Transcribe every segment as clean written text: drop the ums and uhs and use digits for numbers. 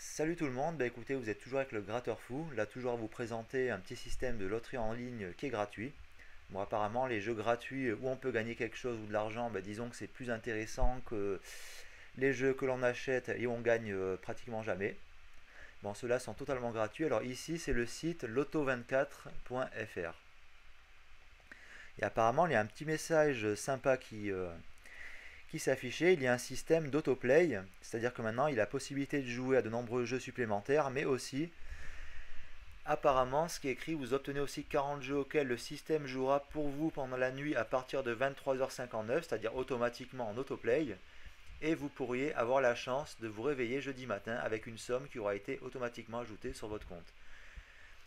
Salut tout le monde, bah écoutez, vous êtes toujours avec le Gratteur Fou, là toujours à vous présenter un petit système de loterie en ligne qui est gratuit. Bon, apparemment, les jeux gratuits où on peut gagner quelque chose ou de l'argent, bah, disons que c'est plus intéressant que les jeux que l'on achète et où on gagne pratiquement jamais. Bon, ceux-là sont totalement gratuits. Alors ici, c'est le site loto24.fr. Et apparemment, il y a un petit message sympa qui s'affichait. Il y a un système d'autoplay, c'est-à-dire que maintenant, il a la possibilité de jouer à de nombreux jeux supplémentaires, mais aussi apparemment, ce qui est écrit, vous obtenez aussi 40 jeux auxquels le système jouera pour vous pendant la nuit à partir de 23h59, c'est-à-dire automatiquement en autoplay, et vous pourriez avoir la chance de vous réveiller jeudi matin avec une somme qui aura été automatiquement ajoutée sur votre compte.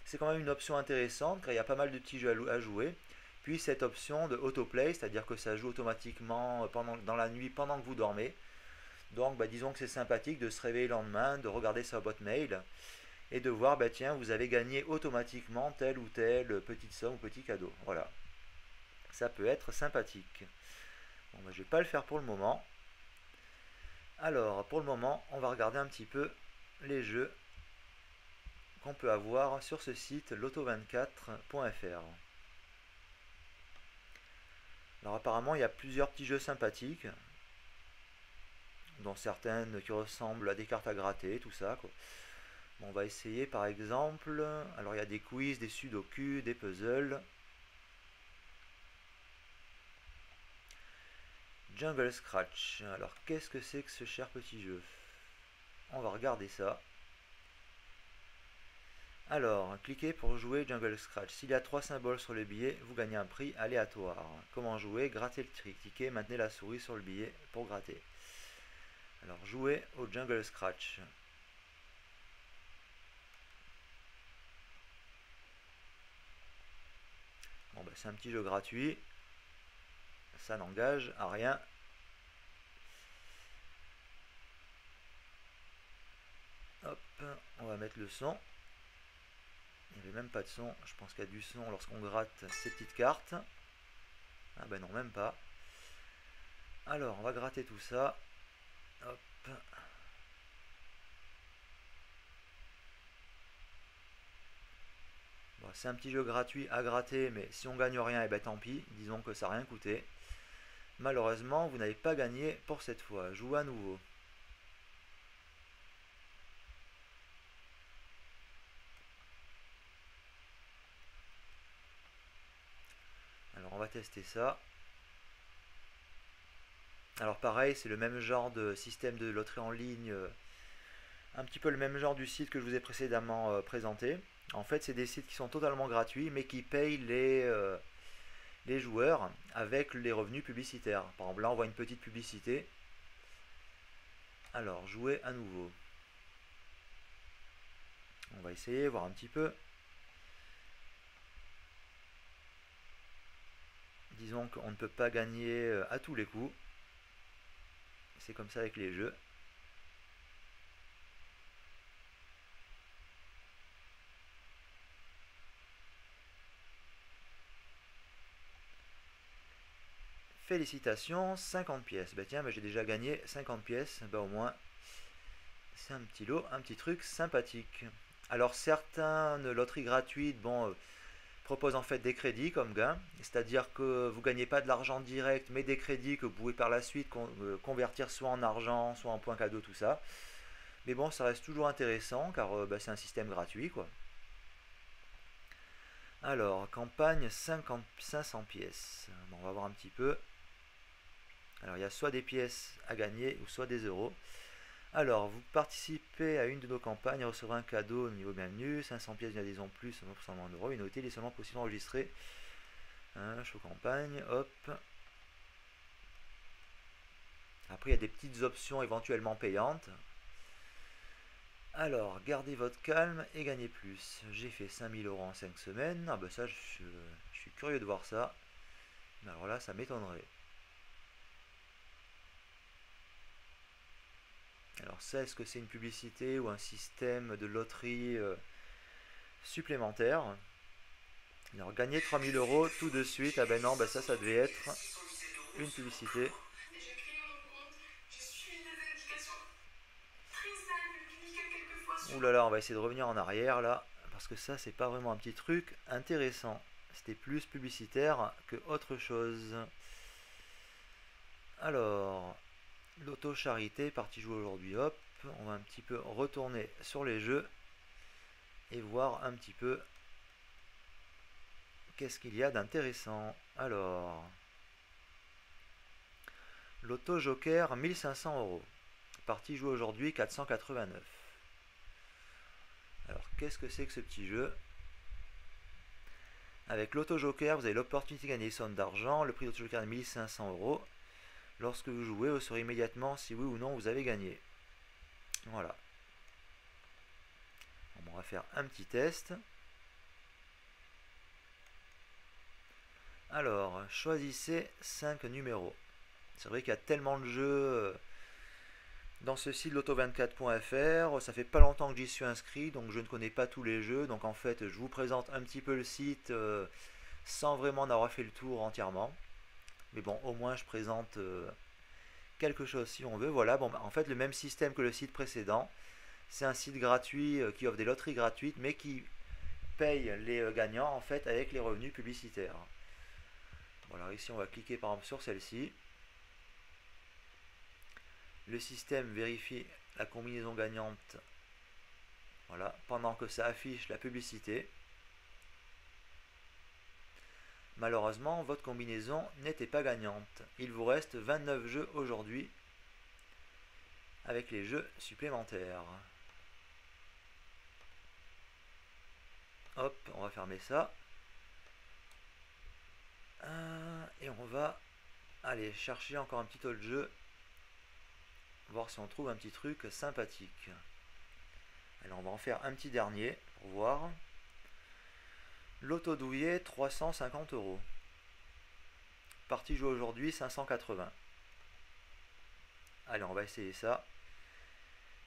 C'est quand même une option intéressante car il y a pas mal de petits jeux à jouer. Puis cette option de autoplay, c'est-à-dire que ça joue automatiquement dans la nuit pendant que vous dormez. Donc bah, disons que c'est sympathique de se réveiller le lendemain, de regarder sa boîte mail et de voir, bah tiens, vous avez gagné automatiquement telle ou telle petite somme ou petit cadeau. Voilà, ça peut être sympathique. Bon, bah, je ne vais pas le faire pour le moment. Alors, pour le moment, on va regarder un petit peu les jeux qu'on peut avoir sur ce site loto24.fr. Alors apparemment, il y a plusieurs petits jeux sympathiques, dont certaines qui ressemblent à des cartes à gratter, tout ça, quoi. Bon, on va essayer par exemple. Alors il y a des quiz, des sudoku, des puzzles. Jungle Scratch. Alors qu'est-ce que c'est que ce cher petit jeu? On va regarder ça. Alors, cliquez pour jouer Jungle Scratch. S'il y a 3 symboles sur le billet, vous gagnez un prix aléatoire. Comment jouer? Grattez le ticket, maintenez la souris sur le billet pour gratter. Alors, jouez au Jungle Scratch. Bon, bah, c'est un petit jeu gratuit. Ça n'engage à rien. Hop, on va mettre le son. Il n'y avait même pas de son. Je pense qu'il y a du son lorsqu'on gratte ces petites cartes. Ah ben non, même pas. Alors, on va gratter tout ça. Hop. Bon, c'est un petit jeu gratuit à gratter, mais si on gagne rien, et ben tant pis. Disons que ça n'a rien coûté. Malheureusement, vous n'avez pas gagné pour cette fois. Jouez à nouveau. Alors, on va tester ça. Alors pareil, c'est le même genre de système de loterie en ligne, un petit peu le même genre du site que je vous ai précédemment présenté. En fait, c'est des sites qui sont totalement gratuits, mais qui payent les joueurs avec les revenus publicitaires. Par exemple, là, on voit une petite publicité. Alors, jouer à nouveau. On va essayer, voir un petit peu. Disons qu'on ne peut pas gagner à tous les coups. C'est comme ça avec les jeux. Félicitations, 50 pièces. Bah tiens, bah j'ai déjà gagné 50 pièces. Bah au moins, c'est un petit lot, un petit truc sympathique. Alors certaines loteries gratuites, bon, proposent en fait des crédits comme gain, c'est-à-dire que vous ne gagnez pas de l'argent direct, mais des crédits que vous pouvez par la suite convertir soit en argent, soit en points cadeaux, tout ça. Mais bon, ça reste toujours intéressant car bah, c'est un système gratuit, quoi. Alors, campagne 50, 500 pièces. Bon, on va voir un petit peu. Alors, il y a soit des pièces à gagner ou soit des euros. Alors, vous participez à une de nos campagnes et recevrez un cadeau au niveau bienvenu, 500 pièces d'adhésion plus, 1% moins d'euros. Une notée, il est seulement possible d'enregistrer. Show campagne, hop. Après, il y a des petites options éventuellement payantes. Alors, gardez votre calme et gagnez plus. J'ai fait 5000 euros en 5 semaines. Ah bah ça, je suis curieux de voir ça. Mais alors là, ça m'étonnerait. Alors ça, est-ce que c'est une publicité ou un système de loterie supplémentaire? Alors, gagner 3000 euros tout de suite. Ah ben non, ben ça devait être une publicité. Ouh là là, on va essayer de revenir en arrière là, parce que ça, c'est pas vraiment un petit truc intéressant. C'était plus publicitaire que autre chose. Alors, l'auto charité, partie jouer aujourd'hui, hop, on va un petit peu retourner sur les jeux et voir un petit peu qu'est-ce qu'il y a d'intéressant. Alors, l'auto joker 1500 euros, partie jouer aujourd'hui 489. Alors, qu'est-ce que c'est que ce petit jeu? Avec l'auto joker, vous avez l'opportunité de gagner des sommes d'argent. Le prix de l'auto joker est 1500 euros. Lorsque vous jouez, vous saurez immédiatement si oui ou non vous avez gagné. Voilà. On va faire un petit test. Alors, choisissez 5 numéros. C'est vrai qu'il y a tellement de jeux dans ce site loto24.fr. Ça fait pas longtemps que j'y suis inscrit, donc je ne connais pas tous les jeux. Donc en fait, je vous présente un petit peu le site sans vraiment en avoir fait le tour entièrement. Mais bon, au moins je présente quelque chose si on veut. Voilà, bon, en fait, le même système que le site précédent. C'est un site gratuit qui offre des loteries gratuites, mais qui paye les gagnants en fait avec les revenus publicitaires. Voilà, ici on va cliquer par exemple sur celle-ci. Le système vérifie la combinaison gagnante. Voilà, pendant que ça affiche la publicité. Malheureusement, votre combinaison n'était pas gagnante. Il vous reste 29 jeux aujourd'hui avec les jeux supplémentaires. Hop, on va fermer ça. Et on va aller chercher encore un petit autre jeu. Voir si on trouve un petit truc sympathique. Alors on va en faire un petit dernier pour voir. L'auto douillet 350 euros. Partie jouée aujourd'hui 580. Allez, on va essayer ça.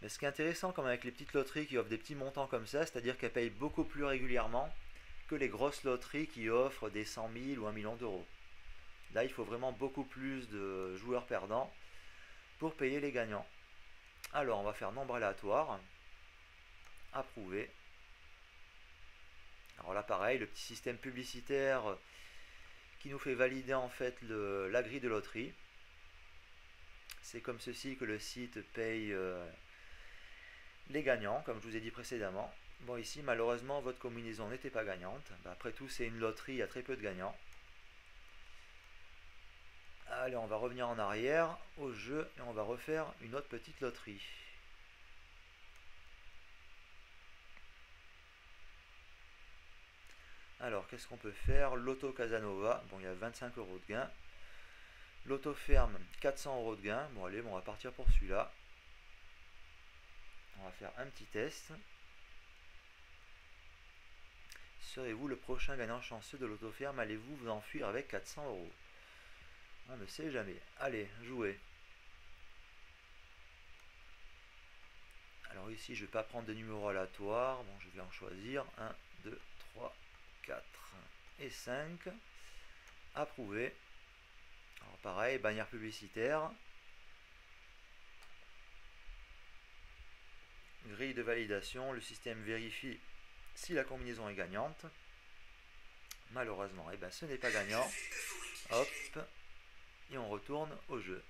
Mais ce qui est intéressant comme avec les petites loteries qui offrent des petits montants comme ça, c'est-à-dire qu'elles payent beaucoup plus régulièrement que les grosses loteries qui offrent des 100 000 ou 1 million d'euros. Là, il faut vraiment beaucoup plus de joueurs perdants pour payer les gagnants. Alors, on va faire nombre aléatoire. Approuver. Alors là, pareil, le petit système publicitaire qui nous fait valider en fait la grille de loterie. C'est comme ceci que le site paye les gagnants, comme je vous ai dit précédemment. Bon, ici, malheureusement, votre combinaison n'était pas gagnante. Après tout, c'est une loterie, il y a très peu de gagnants. Allez, on va revenir en arrière au jeu et on va refaire une autre petite loterie. Alors, qu'est-ce qu'on peut faire? L'auto Casanova, bon, il y a 25 euros de gain. L'auto ferme, 400 euros de gain. Bon, allez, bon, on va partir pour celui-là. On va faire un petit test. Serez-vous le prochain gagnant chanceux de l'auto ferme? Allez-vous vous enfuir avec 400 euros? On ne sait jamais. Allez, jouez. Alors ici, je ne vais pas prendre de numéros aléatoires. Bon, je vais en choisir 1, 2, 3, 4 et 5. Approuver. Alors pareil, bannière publicitaire. Grille de validation. Le système vérifie si la combinaison est gagnante. Malheureusement, eh ben, ce n'est pas gagnant. Hop. Et on retourne au jeu.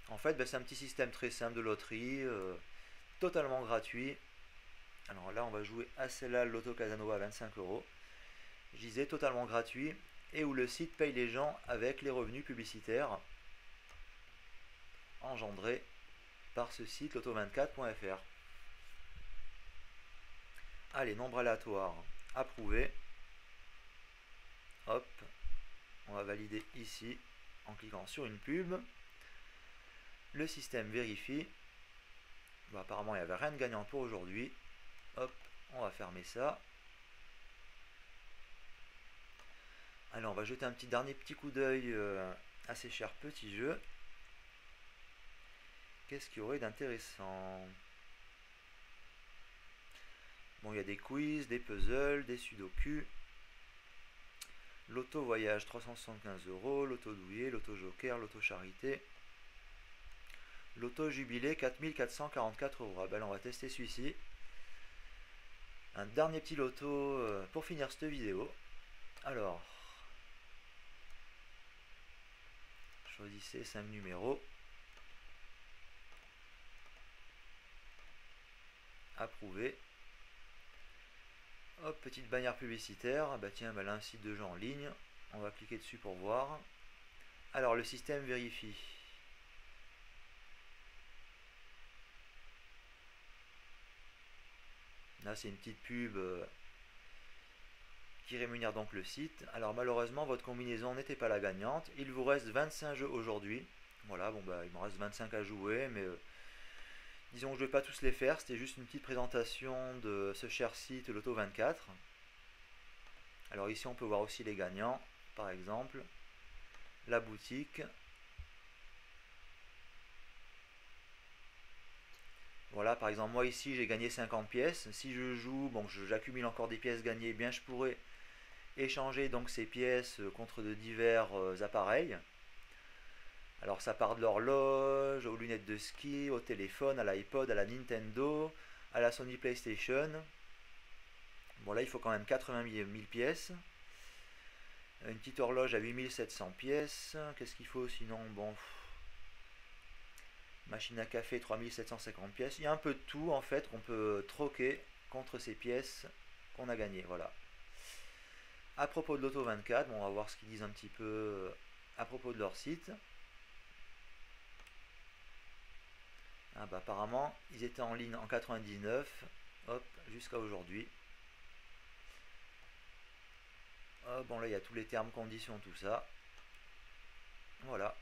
En fait, ben, c'est un petit système très simple de loterie, totalement gratuit. Alors là, on va jouer à celle-là, l'Auto Casanova à 25 euros. Je disais totalement gratuit et où le site paye les gens avec les revenus publicitaires engendrés par ce site loto24.fr. Allez, nombre aléatoire, approuvé. Hop, on va valider ici en cliquant sur une pub. Le système vérifie. Bon, apparemment, il n'y avait rien de gagnant pour aujourd'hui. Hop, on va fermer ça. Allez, on va jeter un dernier petit coup d'œil à ces chers petits jeux. Qu'est-ce qu'il y aurait d'intéressant? Bon, il y a des quiz, des puzzles, des sudoku. L'auto voyage 375 euros, l'auto douillet, l'auto joker, l'auto charité. Loto jubilé 4444 euros. Ah ben, on va tester celui-ci. Un dernier petit loto pour finir cette vidéo. Alors, choisissez 5 numéros. Approuvé. Hop, petite bannière publicitaire. Ah bah tiens, bah là un site de jeu en ligne. On va cliquer dessus pour voir. Alors, le système vérifie. Là, c'est une petite pub qui rémunère donc le site. Alors, malheureusement, votre combinaison n'était pas la gagnante. Il vous reste 25 jeux aujourd'hui. Voilà, bon, bah, il me reste 25 à jouer, mais disons que je ne vais pas tous les faire. C'était juste une petite présentation de ce cher site Loto 24. Alors, ici, on peut voir aussi les gagnants, par exemple. La boutique. Voilà, par exemple, moi ici j'ai gagné 50 pièces. Si je joue, bon, j'accumule encore des pièces gagnées, eh bien je pourrais échanger donc ces pièces contre de divers appareils. Alors ça part de l'horloge, aux lunettes de ski, au téléphone, à l'iPod, à la Nintendo, à la Sony PlayStation. Bon là il faut quand même 80 000 pièces. Une petite horloge à 8700 pièces. Qu'est-ce qu'il faut sinon? Bon, machine à café 3750 pièces. Il y a un peu de tout en fait qu'on peut troquer contre ces pièces qu'on a gagnées. Voilà. À propos de l'Auto 24, bon, on va voir ce qu'ils disent un petit peu à propos de leur site. Ah bah, apparemment, ils étaient en ligne en 99, hop, jusqu'à aujourd'hui. Oh, bon là, il y a tous les termes, conditions, tout ça. Voilà.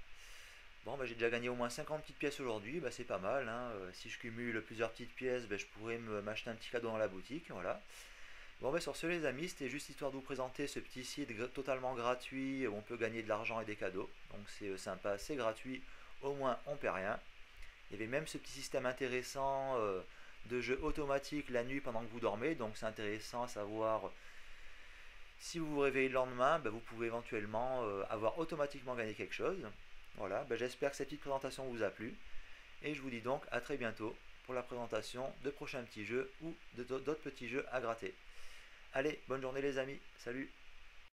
Bon, bah, j'ai déjà gagné au moins 50 petites pièces aujourd'hui, bah, c'est pas mal. Hein. Si je cumule plusieurs petites pièces, bah, je pourrais m'acheter un petit cadeau dans la boutique. Voilà. Bon, bah, sur ce, les amis, c'était juste histoire de vous présenter ce petit site totalement gratuit où on peut gagner de l'argent et des cadeaux. Donc c'est sympa, c'est gratuit, au moins on perd rien. Il y avait même ce petit système intéressant de jeu automatique la nuit pendant que vous dormez. Donc c'est intéressant à savoir si vous vous réveillez le lendemain, bah, vous pouvez éventuellement avoir automatiquement gagné quelque chose. Voilà, bah, j'espère que cette petite présentation vous a plu. Et je vous dis donc à très bientôt pour la présentation de prochains petits jeux ou d'autres petits jeux à gratter. Allez, bonne journée les amis, salut!